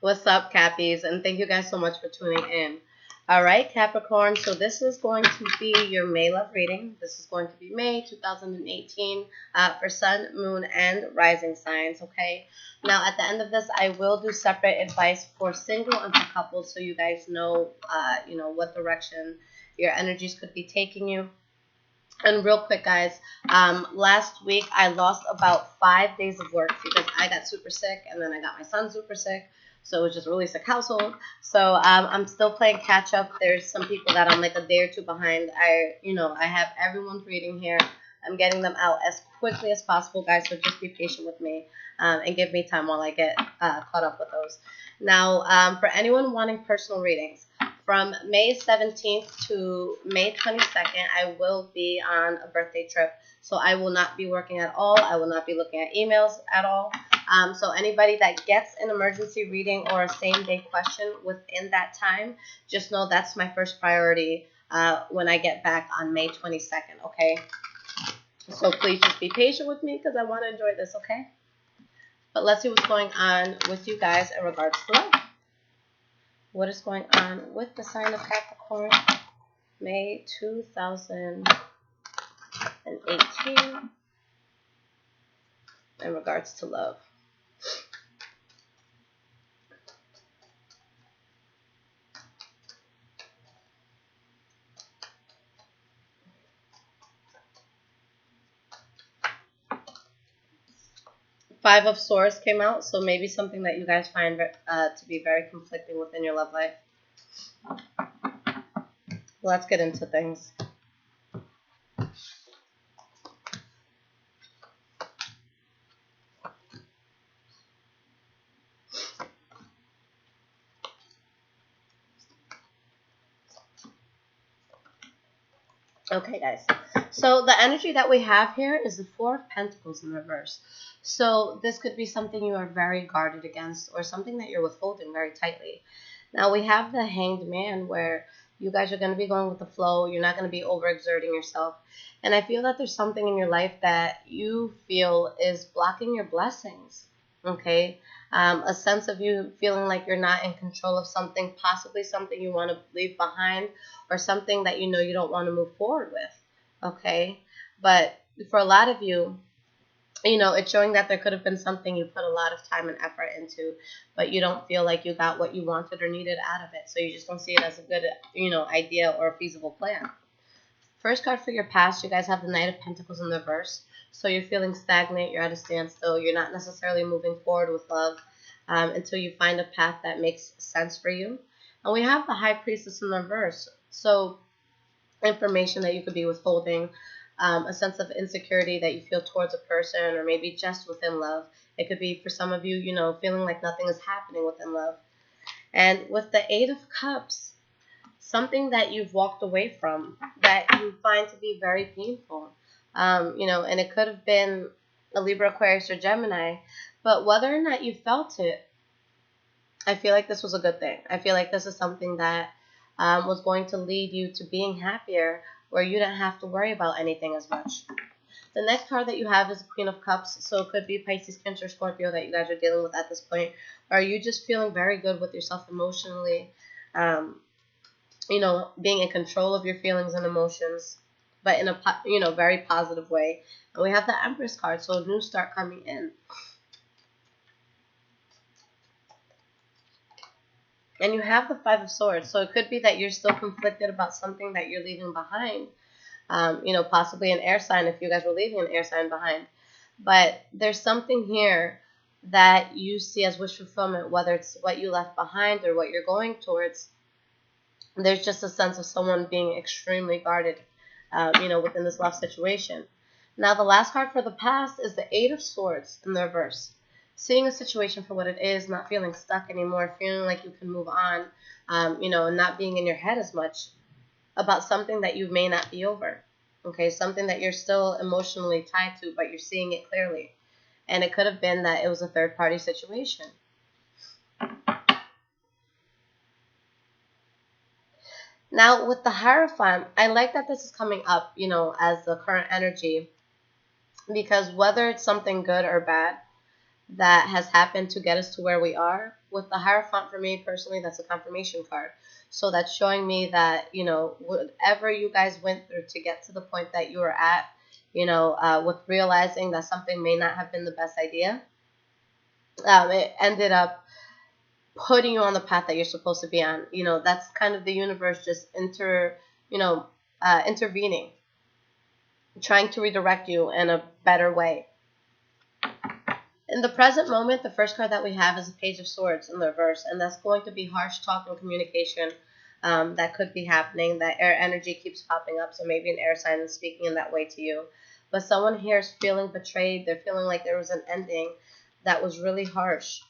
What's up, Cappies? And thank you guys so much for tuning in. All right, Capricorn. So this is going to be your May love reading. This is going to be May 2018 for Sun, Moon, and Rising signs. Okay. Now, at the end of this, I will do separate advice for single and for couples, so you guys know, what direction your energies could be taking you. And real quick, guys, last week I lost about 5 days of work because I got super sick, and then I got my son super sick. So it was just a really sick household. So I'm still playing catch up. There's some people that I'm like a day or two behind. I have everyone's reading here. I'm getting them out as quickly as possible, guys. So just be patient with me and give me time while I get caught up with those. Now, for anyone wanting personal readings, from May 17th to May 22nd, I will be on a birthday trip. So I will not be working at all. I will not be looking at emails at all. So anybody that gets an emergency reading or a same-day question within that time, just know that's my first priority when I get back on May 22nd, okay? So please just be patient with me because I want to enjoy this, okay? But let's see what's going on with you guys in regards to love. What is going on with the sign of Capricorn, May 2018, in regards to love? Five of Swords came out, so maybe something that you guys find to be very conflicting within your love life. Let's get into things. Okay, guys. So the energy that we have here is the Four of Pentacles in reverse. So this could be something you are very guarded against or something that you're withholding very tightly. Now we have the Hanged Man where you guys are going to be going with the flow. You're not going to be overexerting yourself. And I feel that there's something in your life that you feel is blocking your blessings. Okay? A sense of you feeling like you're not in control of something, possibly something you want to leave behind or something that you know you don't want to move forward with. Okay? But for a lot of you, it's showing that there could have been something you put a lot of time and effort into, but you don't feel like you got what you wanted or needed out of it. So you just don't see it as a good, idea or a feasible plan. First card for your past, you guys have the Knight of Pentacles in the reverse. So you're feeling stagnant, you're at a standstill, you're not necessarily moving forward with love until you find a path that makes sense for you. And we have the High Priestess in the reverse. So information that you could be withholding, a sense of insecurity that you feel towards a person or maybe just within love. It could be for some of you, feeling like nothing is happening within love. And with the Eight of Cups, something that you've walked away from that you find to be very painful, and it could have been a Libra, Aquarius, or Gemini, but whether or not you felt it, I feel like this was a good thing. I feel like this is something that was going to lead you to being happier, where you didn't have to worry about anything as much. The next card that you have is the Queen of Cups, so it could be Pisces, Cancer, Scorpio that you guys are dealing with at this point. Or are you just feeling very good with yourself emotionally, being in control of your feelings and emotions, but in a very positive way. And we have the Empress card, so a new start coming in. And you have the Five of Swords, so it could be that you're still conflicted about something that you're leaving behind. Possibly an air sign if you guys were leaving an air sign behind. But there's something here that you see as wish fulfillment, whether it's what you left behind or what you're going towards. There's just a sense of someone being extremely guarded, within this love situation. Now, the last card for the past is the Eight of Swords in the reverse. Seeing a situation for what it is, not feeling stuck anymore, feeling like you can move on, and not being in your head as much about something that you may not be over. Okay, something that you're still emotionally tied to, but you're seeing it clearly. And it could have been that it was a third-party situation. Now, with the Hierophant, I like that this is coming up, as the current energy, because whether it's something good or bad, that has happened to get us to where we are. With the Hierophant, for me personally, that's a confirmation card. So that's showing me that, you know, whatever you guys went through to get to the point that you were at, you know, with realizing that something may not have been the best idea, it ended up putting you on the path that you're supposed to be on. You know, that's kind of the universe just intervening, trying to redirect you in a better way. In the present moment, the first card that we have is a Page of Swords in the reverse, and that's going to be harsh talk and communication that could be happening. That air energy keeps popping up, so maybe an air sign is speaking in that way to you. But someone here is feeling betrayed. They're feeling like there was an ending that was really harsh.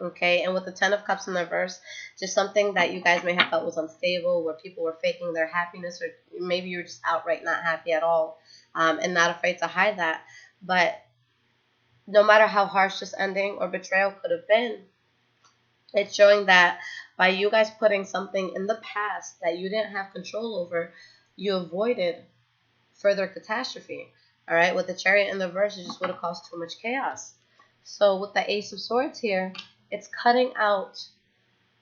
Okay, and with the Ten of Cups in the reverse, just something that you guys may have felt was unstable, where people were faking their happiness, or maybe you're just outright not happy at all, and not afraid to hide that. But no matter how harsh this ending or betrayal could have been, it's showing that by you guys putting something in the past that you didn't have control over, you avoided further catastrophe. All right, with the Chariot in the reverse, it just would have caused too much chaos. So with the Ace of Swords here, it's cutting out,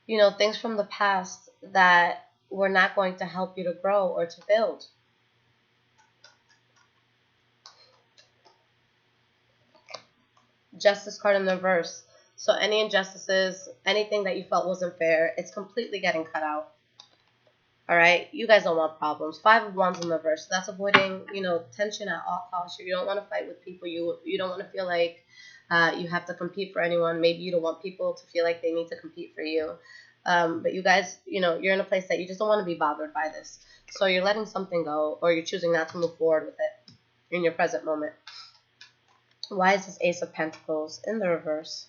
you know, things from the past that were not going to help you to grow or to build. Justice card in the reverse. So any injustices, anything that you felt wasn't fair, it's completely getting cut out. All right, you guys don't want problems. Five of Wands in the reverse. So that's avoiding, you know, tension at all costs. You don't want to fight with people. You don't want to feel like you have to compete for anyone. Maybe you don't want people to feel like they need to compete for you. But you guys, you know, you're in a place that you just don't want to be bothered by this. So you're letting something go, or you're choosing not to move forward with it in your present moment. Why is this Ace of Pentacles in the reverse?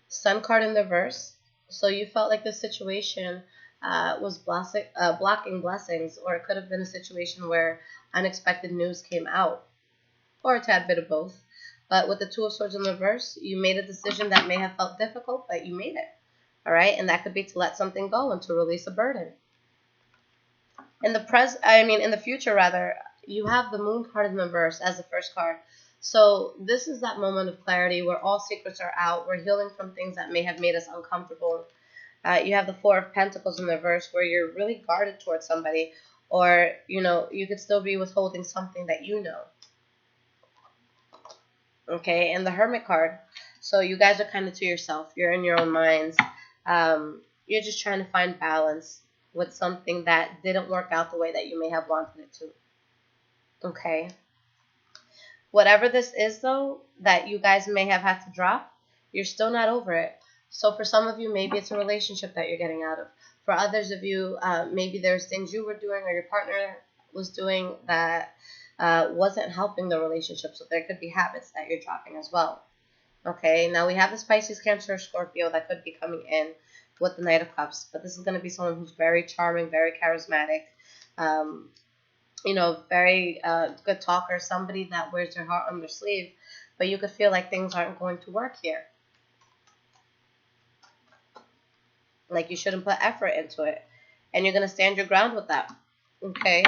Sun card in the reverse. So you felt like this situation was blocking blessings, or it could have been a situation where unexpected news came out, or a tad bit of both. But with the Two of Swords in the reverse, you made a decision that may have felt difficult, but you made it. All right, and that could be to let something go and to release a burden. In the future rather, you have the Moon card in the reverse as the first card. So this is that moment of clarity where all secrets are out. We're healing from things that may have made us uncomfortable. You have the Four of Pentacles in the reverse, where you're really guarded towards somebody, or, you know, you could still be withholding something that you know. Okay, and the Hermit card. So you guys are kind of to yourself. You're in your own minds. You're just trying to find balance with something that didn't work out the way that you may have wanted it to. Okay. Whatever this is, though, that you guys may have had to drop, you're still not over it. So for some of you, maybe it's a relationship that you're getting out of. For others of you, maybe there's things you were doing or your partner was doing that wasn't helping the relationship. So there could be habits that you're dropping as well. Okay, now we have this Pisces, Cancer, or Scorpio that could be coming in with the Knight of Cups. But this is going to be someone who's very charming, very charismatic. You know, very good talker, somebody that wears their heart on their sleeve, but you could feel like things aren't going to work here. Like you shouldn't put effort into it. And you're going to stand your ground with that. Okay?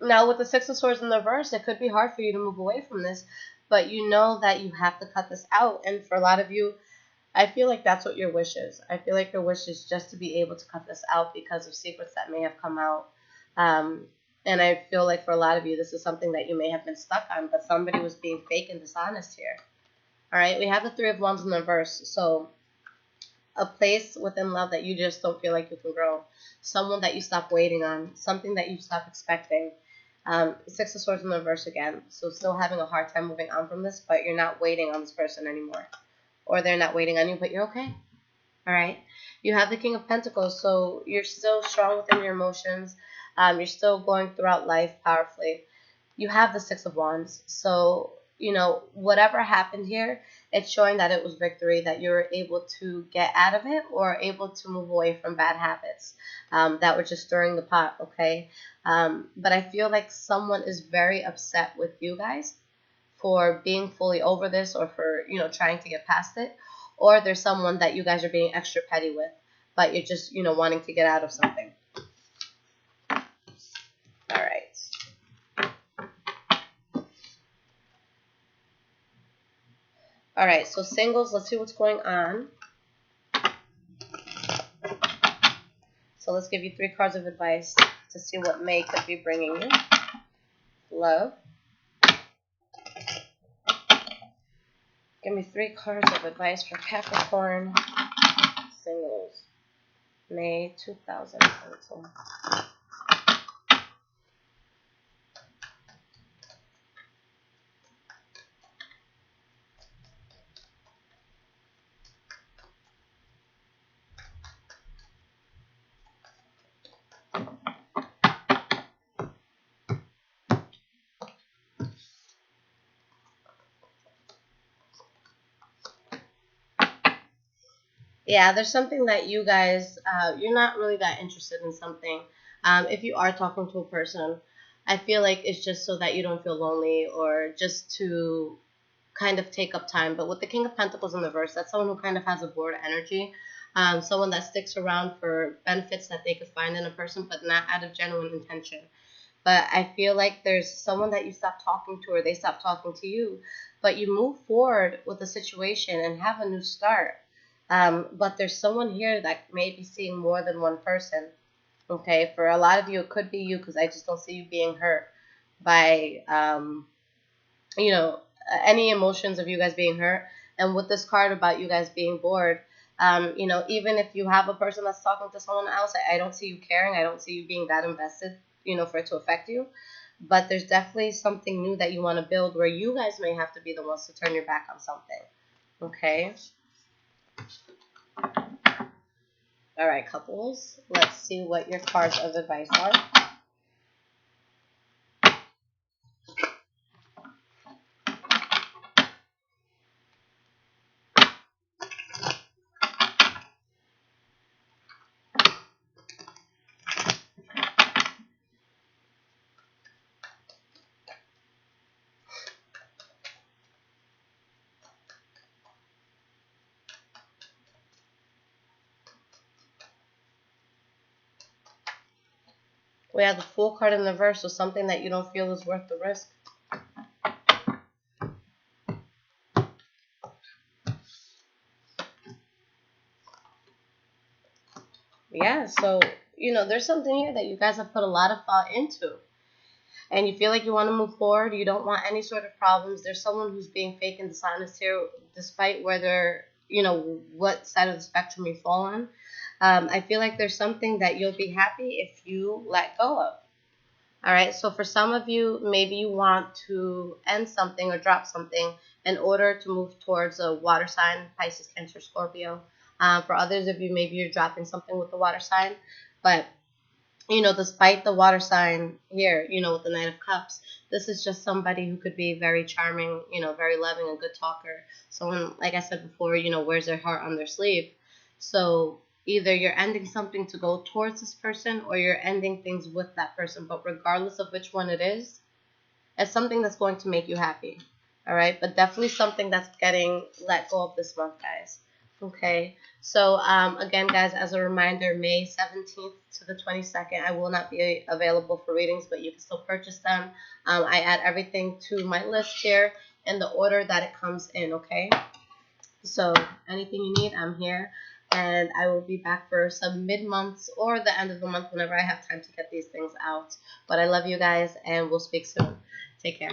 Now, with the Six of Swords in the reverse, it could be hard for you to move away from this, but you know that you have to cut this out. And for a lot of you, I feel like that's what your wish is. I feel like your wish is just to be able to cut this out because of secrets that may have come out. And I feel like for a lot of you, this is something that you may have been stuck on, but somebody was being fake and dishonest here. All right, we have the Three of Wands in the reverse. So a place within love that you just don't feel like you can grow. Someone that you stop waiting on. Something that you stop expecting. Six of Swords in the reverse again. So still having a hard time moving on from this, but you're not waiting on this person anymore. Or they're not waiting on you, but you're okay. All right. You have the King of Pentacles. So you're still strong within your emotions. You're still going throughout life powerfully. You have the Six of Wands. So, you know, whatever happened here, it's showing that it was victory, that you were able to get out of it or able to move away from bad habits that were just stirring the pot, okay? But I feel like someone is very upset with you guys for being fully over this, or for, you know, trying to get past it. Or there's someone that you guys are being extra petty with, but you're just, you know, wanting to get out of something. All right. All right, so singles, let's see what's going on. So let's give you 3 cards of advice to see what May could be bringing you. Love. Give me 3 cards of advice for Capricorn singles. May 2022. Yeah, there's something that you guys, you're not really that interested in something. If you are talking to a person, I feel like it's just so that you don't feel lonely or just to kind of take up time. But with the King of Pentacles in the verse, that's someone who kind of has a bored energy. Someone that sticks around for benefits that they could find in a person, but not out of genuine intention. But I feel like there's someone that you stop talking to or they stop talking to you, but you move forward with the situation and have a new start. But there's someone here that may be seeing more than one person. Okay, for a lot of you, it could be you because I just don't see you being hurt by, you know, any emotions of you guys being hurt. And with this card about you guys being bored, you know, even if you have a person that's talking to someone else, I don't see you caring. I don't see you being that invested, you know, for it to affect you. But there's definitely something new that you want to build where you guys may have to be the ones to turn your back on something. Okay. All right, couples. Let's see what your cards of advice are. We have the Fool card in the verse, so something that you don't feel is worth the risk. Yeah, so, you know, there's something here that you guys have put a lot of thought into. And you feel like you want to move forward. You don't want any sort of problems. There's someone who's being fake and dishonest here, despite whether, you know, what side of the spectrum you fall on. I feel like there's something that you'll be happy if you let go of. All right, so for some of you, maybe you want to end something or drop something in order to move towards a water sign, Pisces, Cancer, Scorpio. For others of you, maybe you're dropping something with the water sign. But, you know, despite the water sign here, you know, with the Knight of Cups, this is just somebody who could be very charming, you know, very loving, a good talker. Someone, like I said before, you know, wears their heart on their sleeve. So either you're ending something to go towards this person or you're ending things with that person. But regardless of which one it is, it's something that's going to make you happy. All right? But definitely something that's getting let go of this month, guys. Okay? So, again, guys, as a reminder, May 17th to the 22nd, I will not be available for readings, but you can still purchase them. I add everything to my list here in the order that it comes in, okay? So anything you need, I'm here. And I will be back for some mid-months or the end of the month whenever I have time to get these things out. But I love you guys, and we'll speak soon. Take care.